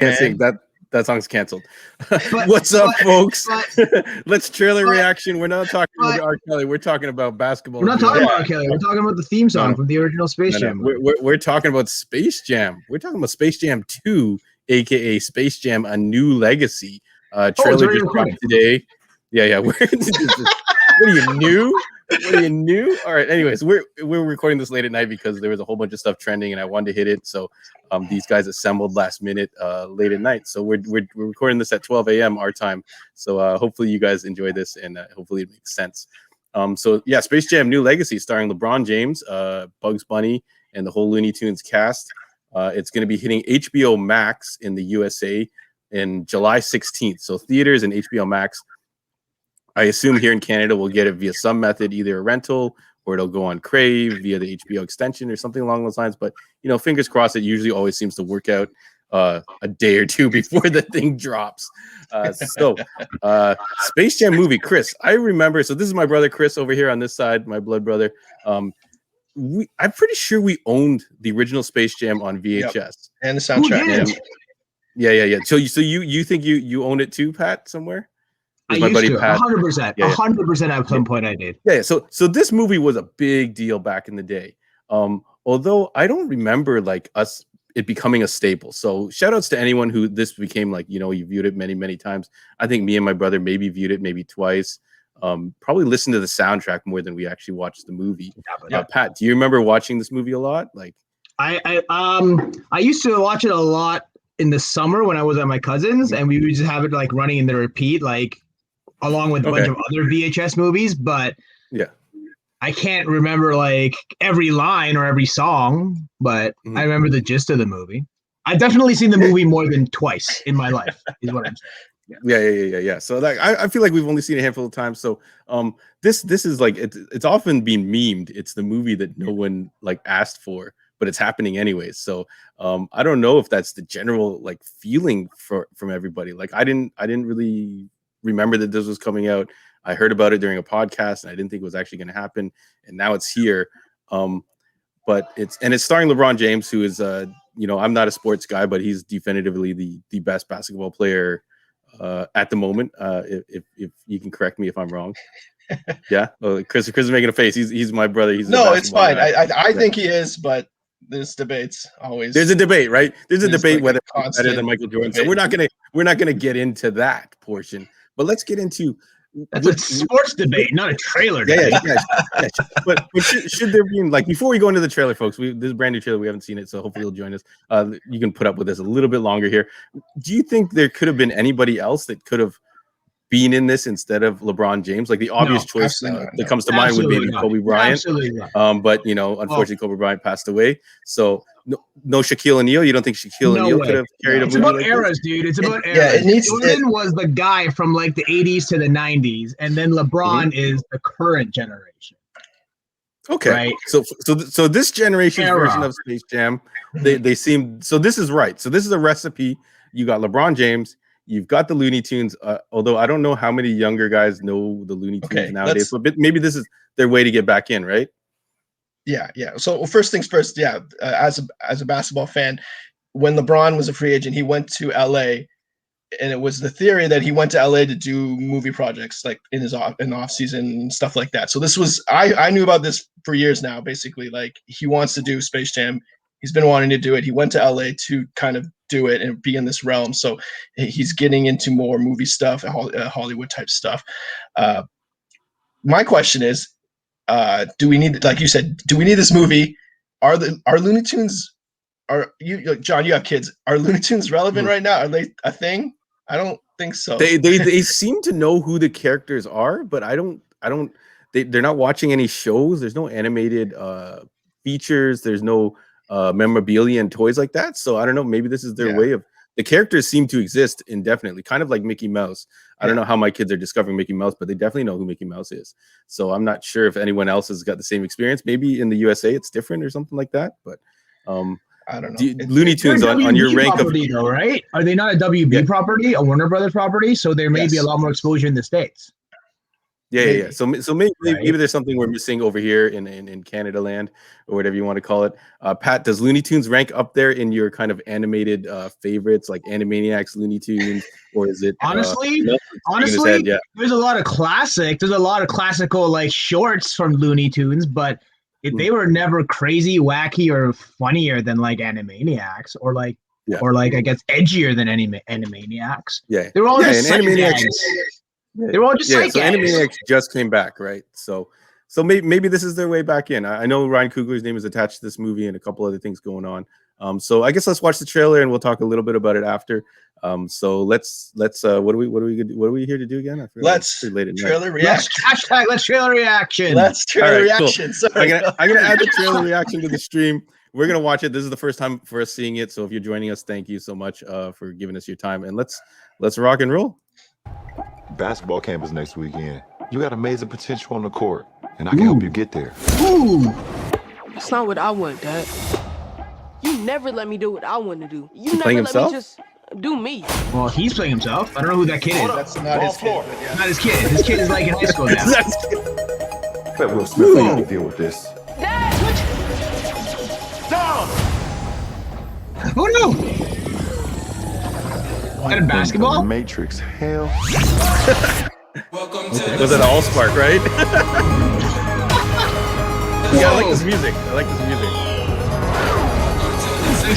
can't sing. That song's canceled. But, What's up, folks? but- Let's trailer reaction. We're not talking about R. Kelly. We're talking about basketball. We're not talking about R. Kelly. We're talking about the theme song from the original Space Jam. We're talking about Space Jam. We're talking about Space Jam 2, aka Space Jam: A New Legacy. Trailer just dropped today. Yeah. What are you new? What are you new? All right. Anyways, we're recording this late at night because there was a whole bunch of stuff trending, and I wanted to hit it. So these guys assembled last minute, late at night. So we're recording this at 12 a.m. our time. So hopefully you guys enjoy this, and hopefully it makes sense. So yeah, Space Jam: New Legacy, starring LeBron James, Bugs Bunny, and the whole Looney Tunes cast. It's going to be hitting HBO Max in the USA in July 16th. So theaters and HBO Max. I assume here in Canada we'll get it via some method, either a rental or it'll go on Crave via the HBO extension or something along those lines. But fingers crossed. It usually always seems to work out a day or two before the thing drops. Space Jam movie, Chris. I remember. So this is my brother Chris over here on this side, my blood brother. I'm pretty sure we owned the original Space Jam on VHS and the soundtrack. Yeah. So you think you own it too, Pat, somewhere? I used to, 100%. 100% at some point I did. Yeah. So this movie was a big deal back in the day. Although I don't remember it becoming a staple. So shout outs to anyone who this became you viewed it many, many times. I think me and my brother maybe viewed it maybe twice. Probably listened to the soundtrack more than we actually watched the movie. Pat, do you remember watching this movie a lot? I used to watch it a lot in the summer when I was at my cousin's, and we would just have it running in the repeat, along with a bunch of other VHS movies, but I can't remember every line or every song, but I remember the gist of the movie. I've definitely seen the movie more than twice in my life, is what I'm saying. Yeah. So I feel like we've only seen it a handful of times. So this is it's often been memed. It's the movie that no one asked for, but it's happening anyways. So I don't know if that's the general feeling from everybody. I didn't really remember that this was coming out. I heard about it during a podcast, and I didn't think it was actually going to happen. And now it's here. But it's starring LeBron James, who is I'm not a sports guy, but he's definitively the best basketball player at the moment. If you can correct me if I'm wrong. Yeah, Chris is making a face. He's my brother. It's fine. I think he is, but there's debates always. There's a debate, right? There's a debate whether he's better than Michael Jordan. So we're not gonna get into that portion. But let's get into that's a sports debate, not a trailer debate. Yeah. But should there be before we go into the trailer, folks? This is a brand new trailer. We haven't seen it, so hopefully you'll join us. You can put up with us a little bit longer here. Do you think there could have been anybody else that could have been in this instead of LeBron James? The obvious choice that comes to mind would be Kobe Bryant. Absolutely not. But unfortunately, Kobe Bryant passed away. So no Shaquille O'Neal. You don't think Shaquille O'Neal could have carried a movie? It's about eras, dude. It's about eras. Jordan was the guy from the 80s to the 90s, and then LeBron is the current generation. Okay, right? So this generation's version of Space Jam, they seem so. This is right. So this is a recipe. You got LeBron James. You've got the Looney Tunes, although I don't know how many younger guys know the Looney Tunes nowadays, but maybe this is their way to get back in, right? Yeah. So first things first, as a basketball fan, when LeBron was a free agent, he went to LA, and it was the theory that he went to LA to do movie projects in his off season and stuff like that. So this was I knew about this for years now. Basically, he wants to do Space Jam. He's been wanting to do it. He went to LA to kind of do it and be in this realm. So he's getting into more movie stuff, Hollywood type stuff. My question is, do we need, like you said, do we need this movie? Are Looney Tunes, John, you have kids. Are Looney Tunes relevant right now? Are they a thing? I don't think so. They seem to know who the characters are, but they're not watching any shows. There's no animated features. There's no memorabilia and toys like that. So I don't know. Maybe this is their way of. The characters seem to exist indefinitely, kind of like Mickey Mouse. I don't know how my kids are discovering Mickey Mouse, but they definitely know who Mickey Mouse is. So I'm not sure if anyone else has got the same experience. Maybe in the USA it's different or something like that. But I don't know. Looney Tunes on your rank of though, right? Are they not a WB property, a Warner Brothers property? So there may be a lot more exposure in the States. Yeah. So maybe there's something we're missing over here in Canada land or whatever you want to call it. Pat, does Looney Tunes rank up there in your kind of animated favorites like Animaniacs, Looney Tunes, or is it honestly? Yeah. There's a lot of classical like shorts from Looney Tunes, but they were never crazy, wacky, or funnier than like Animaniacs, or like I guess edgier than Animaniacs. Yeah, they were all just Animaniacs. They were all just so Animaniacs just came back, right? So maybe this is their way back in. I know Ryan Coogler's name is attached to this movie and a couple other things going on. So I guess let's watch the trailer and we'll talk a little bit about it after. So let's what are we here to do again? Let's trailer reaction. Let's trailer reaction. Let's trailer reaction. Cool. Sorry. I'm gonna add the trailer reaction to the stream. We're gonna watch it. This is the first time for us seeing it. So if you're joining us, thank you so much for giving us your time. And let's rock and roll. Basketball camp is next weekend. You got amazing potential on the court, and I can help you get there. Ooh. That's not what I want, Dad. You never let me do what I want to do. You never playing let himself? me just do me. Well, he's playing himself. I don't know who that kid is. That's not his kid. Yeah. Not his kid. His kid is like in high school now. Let Will Smith let you deal with this. Dad, what? Oh no! Is that in basketball? Matrix, hell. Was it all spark, right? Yeah, I like this music.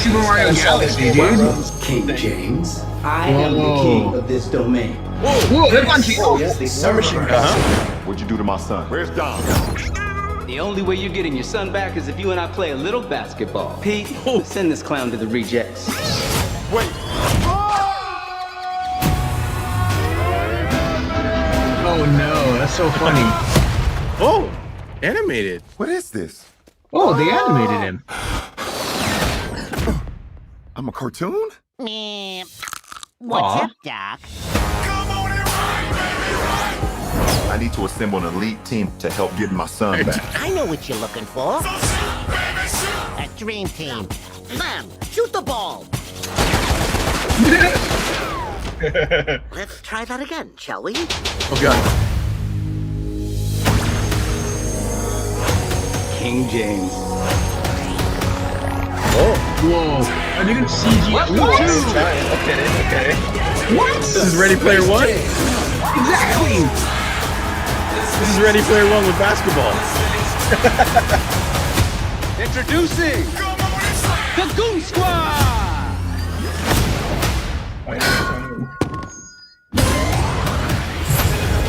Super Mario Galaxy, dude. King James. I am the king of this domain. Whoa, they're punching. What'd you do to my son? Where's Dom? The only way you're getting your son back is if you and I play a little basketball. Pete, send this clown to the rejects. Wait. Oh no, that's so funny. Oh, animated. What is this? Oh, they animated him. I'm a cartoon? What's up, Doc? I need to assemble an elite team to help get my son back. I know what you're looking for. A dream team. Them, shoot the ball. Let's try that again, shall we? Oh god. King James. Oh. Whoa. Are they gonna CG? What? Okay. What? This is Ready Player One? Exactly. This is Ready Player One with basketball. Introducing the Goons Squad.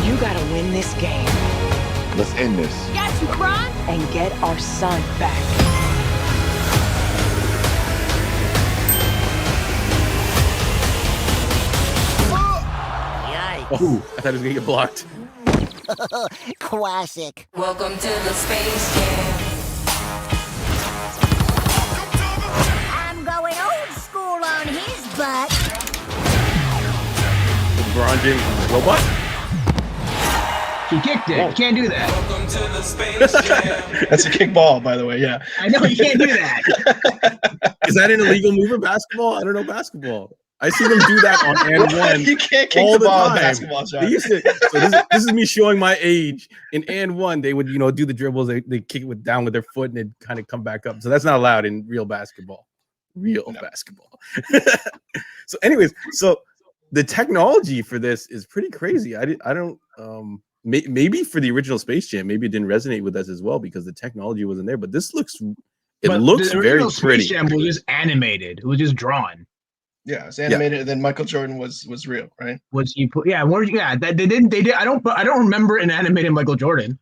You gotta win this game. Let's end this. Got you, Kron? And get our son back. Oh, I thought it was gonna get blocked. Classic. Welcome to the Space Jam. I'm going old school on his butt. LeBron James robot? He kicked it. You can't do that. Welcome to the Space Jam. That's a kick ball, by the way. Yeah. I know you can't do that. Is that an illegal move in basketball? I don't know basketball. I see them do that on and one. You can't kick all the ball time. in basketball, Sean. They used to, so this is me showing my age. In and one, they would do the dribbles. They kick it down with their foot and it'd kind of come back up. So that's not allowed in real basketball. Basketball. So, anyways, so the technology for this is pretty crazy. I don't. Maybe for the original Space Jam, maybe it didn't resonate with us as well because the technology wasn't there. But this looks very pretty. Space Jam was just animated. It was just drawn. Yeah, it's animated, and then Michael Jordan was real, right? Was he put? Yeah, they did. I don't remember an animated Michael Jordan.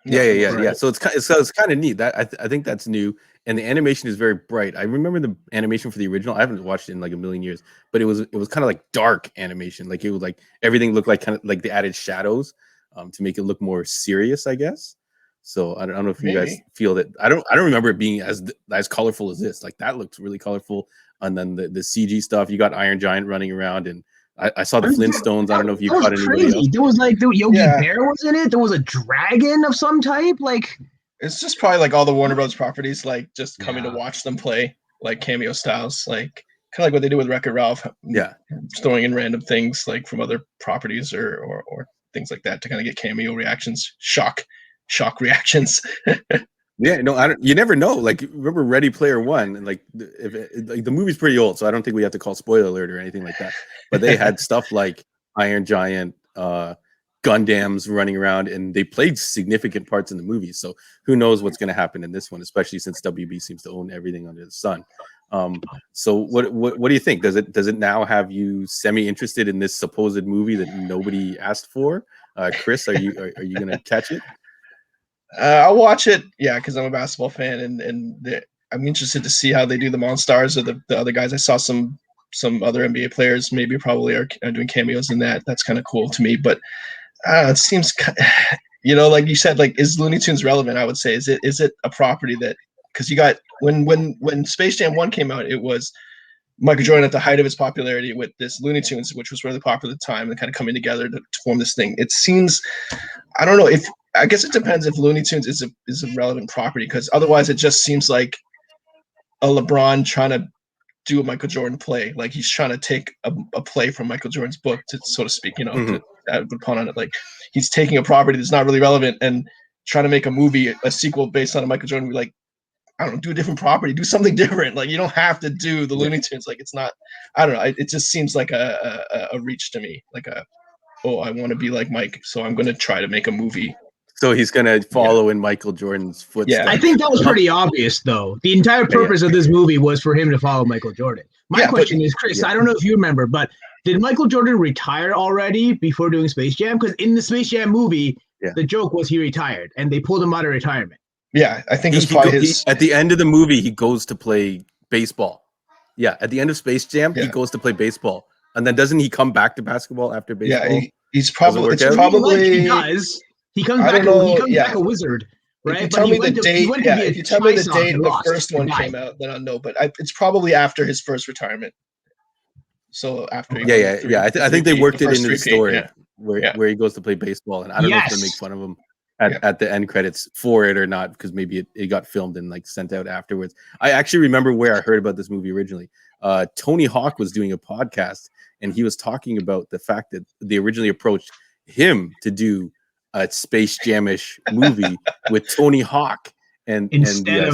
Yeah. So it's kind of neat. That I think that's new, and the animation is very bright. I remember the animation for the original. I haven't watched it in like a million years, but it was kind of like dark animation. Like it was like everything looked like kind of like they added shadows to make it look more serious, I guess. So I don't know if you guys feel that. I don't remember it being as colorful as this. Like that looks really colorful. And then the CG stuff, you got Iron Giant running around, and I saw the Flintstones. I don't know if you caught anybody else. There was like Yogi Bear was in it. There was a dragon of some type. Like it's just probably like all the Warner Bros. Properties, like just coming to watch them play, like cameo styles, like kind of like what they do with Wreck-It Ralph. Yeah, throwing in random things like from other properties or things like that to kind of get cameo reactions, shock reactions. Yeah, no, I don't. You never know. Like, remember Ready Player One, and like, like the movie's pretty old, so I don't think we have to call spoiler alert or anything like that. But they had stuff like Iron Giant, Gundams running around, and they played significant parts in the movie. So who knows what's going to happen in this one, especially since WB seems to own everything under the sun. So what do you think? Does it now have you semi interested in this supposed movie that nobody asked for? Chris, are you going to catch it? I'll watch it, yeah, because I'm a basketball fan, and I'm interested to see how they do the Monstars or the other guys. I saw some other NBA players maybe probably are doing cameos in that. That's kind of cool to me, but it seems, like you said, like, is Looney Tunes relevant? I would say, is it a property that, because you got when Space Jam 1 came out, it was Michael Jordan at the height of his popularity with this Looney Tunes, which was really popular at the time, and kind of coming together to form this thing. It seems, I don't know, I guess it depends if Looney Tunes is a relevant property, because otherwise it just seems like a LeBron trying to do a Michael Jordan play. Like, he's trying to take a play from Michael Jordan's book, to so to speak, to put on it. Like, he's taking a property that's not really relevant and trying to make a movie, a sequel based on a Michael Jordan movie. Like, I don't know, do a different property, do something different. Like, you don't have to do the Looney Tunes. Like, it's not, I don't know. It just seems like a reach to me. Like I want to be like Mike, so I'm going to try to make a movie. So he's going to follow in Michael Jordan's footsteps. Yeah, I think that was pretty obvious, though. The entire purpose of this movie was for him to follow Michael Jordan. My question is, Chris, I don't know if you remember, but did Michael Jordan retire already before doing Space Jam? Because in the Space Jam movie, the joke was he retired, and they pulled him out of retirement. Yeah, I think it's probably at the end of the movie, he goes to play baseball. Yeah, at the end of Space Jam, he goes to play baseball. And then doesn't he come back to basketball after baseball? Yeah, he's probably, he does. He comes back. He comes back a wizard, right? If you tell me the date, if you tell me the date the first one came out, then I'll know. But it's probably after his first retirement. So after, I think they worked it into the story where he goes to play baseball, and I don't know if they make fun of him at the end credits for it or not, because maybe it got filmed and like sent out afterwards. I actually remember where I heard about this movie originally. Tony Hawk was doing a podcast, and he was talking about the fact that they originally approached him to do a Space Jam-ish movie with Tony Hawk, and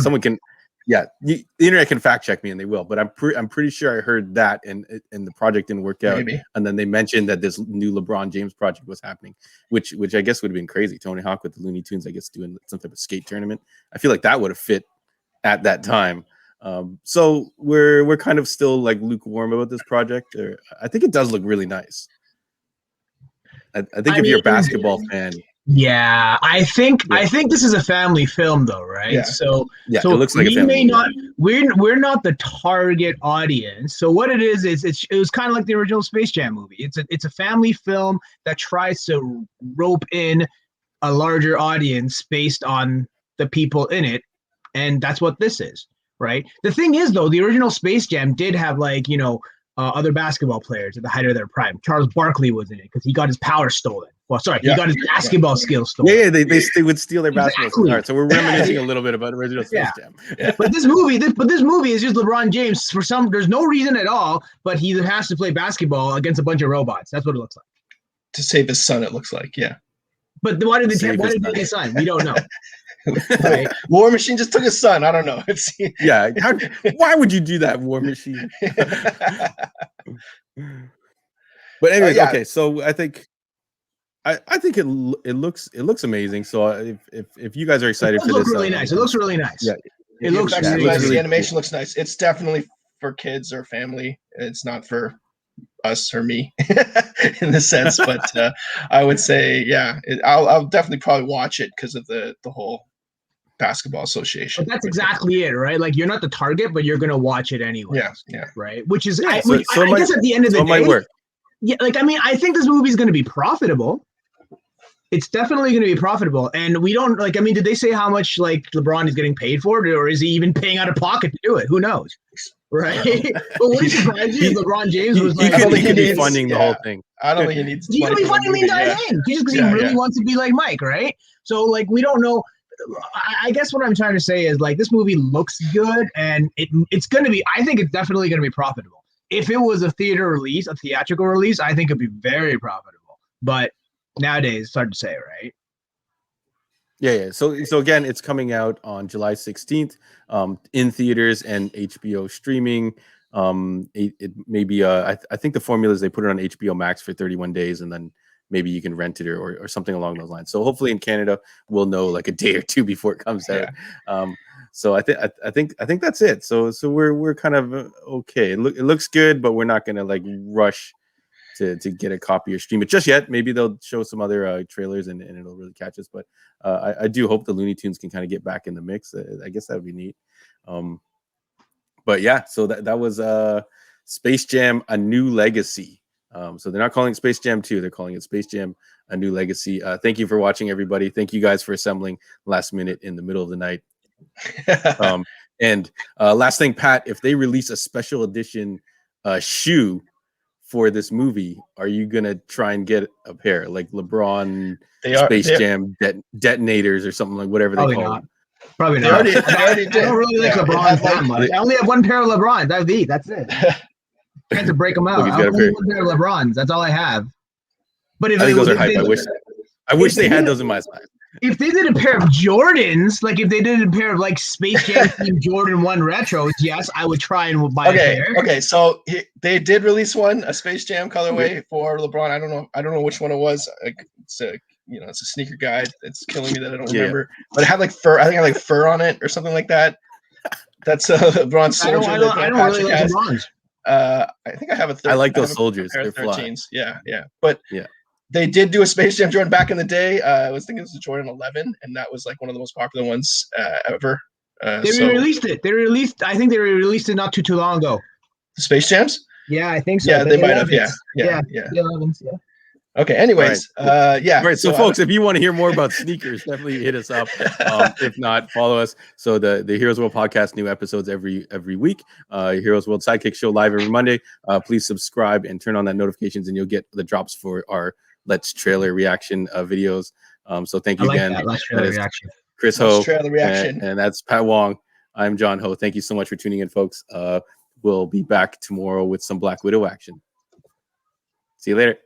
someone can, the internet can fact check me, and they will. But I'm pretty sure I heard that, and the project didn't work out. Maybe. And then they mentioned that this new LeBron James project was happening, which I guess would have been crazy. Tony Hawk with the Looney Tunes, I guess, doing some type of skate tournament. I feel like that would have fit at that time. So we're kind of still like lukewarm about this project. I think it does look really nice. I think if you're a basketball fan. Yeah, I think this is a family film, though, right? Yeah. So it looks like we may not. We're not the target audience. So what it is it was kind of like the original Space Jam movie. It's a family film that tries to rope in a larger audience based on the people in it, and that's what this is, right? The thing is, though, the original Space Jam did have other basketball players at the height of their prime. Charles Barkley was in it because he got his power stolen. Well, sorry, he got his basketball skills stolen. Yeah, they would steal their basketball skills. All right, so we're reminiscing a little bit about original Space Jam. Yeah. But this movie is just LeBron James. There's no reason at all, but he has to play basketball against a bunch of robots. That's what it looks like. To save his son, it looks like, yeah. But why did they take his son? We don't know. Right. War Machine just took his son. I don't know. Why would you do that, War Machine? But anyways, okay. So I think it looks amazing. So if you guys are excited for this, really nice. It looks really nice. Yeah, it looks really nice. The animation looks nice. It's definitely for kids or family. It's not for us or me in the sense, but I would say, I'll definitely probably watch it because of the whole basketball association. But that's exactly it, right? Like, you're not the target, but you're gonna watch it anyway. Yeah. Right. Which is, I guess at the end of the day, it might work. Yeah, I think this movie is going to be profitable. It's definitely going to be profitable, and we don't did they say how much LeBron is getting paid for it, or is he even paying out of pocket to do it? Who knows, right? But wouldn't surprise you if LeBron James was he could be funding the whole thing. I don't think he needs. He could be funding the entire thing just because he really wants to be like Mike, right? So we don't know. I guess what I'm trying to say is this movie looks good, and it's going to be. I think it's definitely going to be profitable. If it was a theatrical release, I think it'd be very profitable. But nowadays. It's hard to say, right? Yeah. So again, it's coming out on July 16th, in theaters and HBO streaming. It may be I think the formula is they put it on HBO Max for 31 days, and then maybe you can rent it or something along those lines. So hopefully in Canada we'll know like a day or two before it comes out. So I think that's it. So we're kind of okay. It looks good, but we're not gonna like rush to get a copy or stream it just yet. Maybe they'll show some other trailers and it'll really catch us. But I do hope the Looney Tunes can kind of get back in the mix. I guess that would be neat. But yeah, so that was Space Jam: A New Legacy. So they're not calling it Space Jam 2. They're calling it Space Jam: A New Legacy. Thank you for watching, everybody. Thank you guys for assembling last minute in the middle of the night. And last thing, Pat, if they release a special edition shoe for this movie, are you gonna try and get a pair like LeBron Space Jam detonators or something like whatever they call them? Probably not. They already did. I don't really like LeBron that much. I only have one pair of LeBron. That's it. I had to break them out. I only have one pair of LeBrons. That's all I have. But if I think those are hype. I wish they had those in my size. if they did a pair of Jordans, like if they did a pair of like Space Jam themed Jordan 1 retros, yes, I would try and buy a pair. Okay, so they did release one, a Space Jam colorway for LeBron. I don't know which one it was. It's a it's a sneaker guide. It's killing me that I don't remember. But it had like fur. I think it had like fur on it or something like that. That's LeBron soldier. I don't really like LeBron's. I think I have a. I like those soldiers. They're 13s. Yeah. But they did do a Space Jam Jordan back in the day. I was thinking it was a Jordan 11, and that was like one of the most popular ones ever. They re-released it. I think they released it not too long ago. The Space Jams? Yeah, I think so. Yeah, they might have. Yeah. The 11s. Yeah. Okay. Anyways, Right. So, folks, if you want to hear more about sneakers, definitely hit us up. If not, follow us. So the Heroes World podcast, new episodes every week. Heroes World Sidekick Show live every Monday. Please subscribe and turn on that notifications, and you'll get the drops for our Let's Trailer reaction videos. So thank you again. Let's Trailer reaction. Chris Ho, and that's Pat Wong. I'm John Ho. Thank you so much for tuning in, folks. We'll be back tomorrow with some Black Widow action. See you later.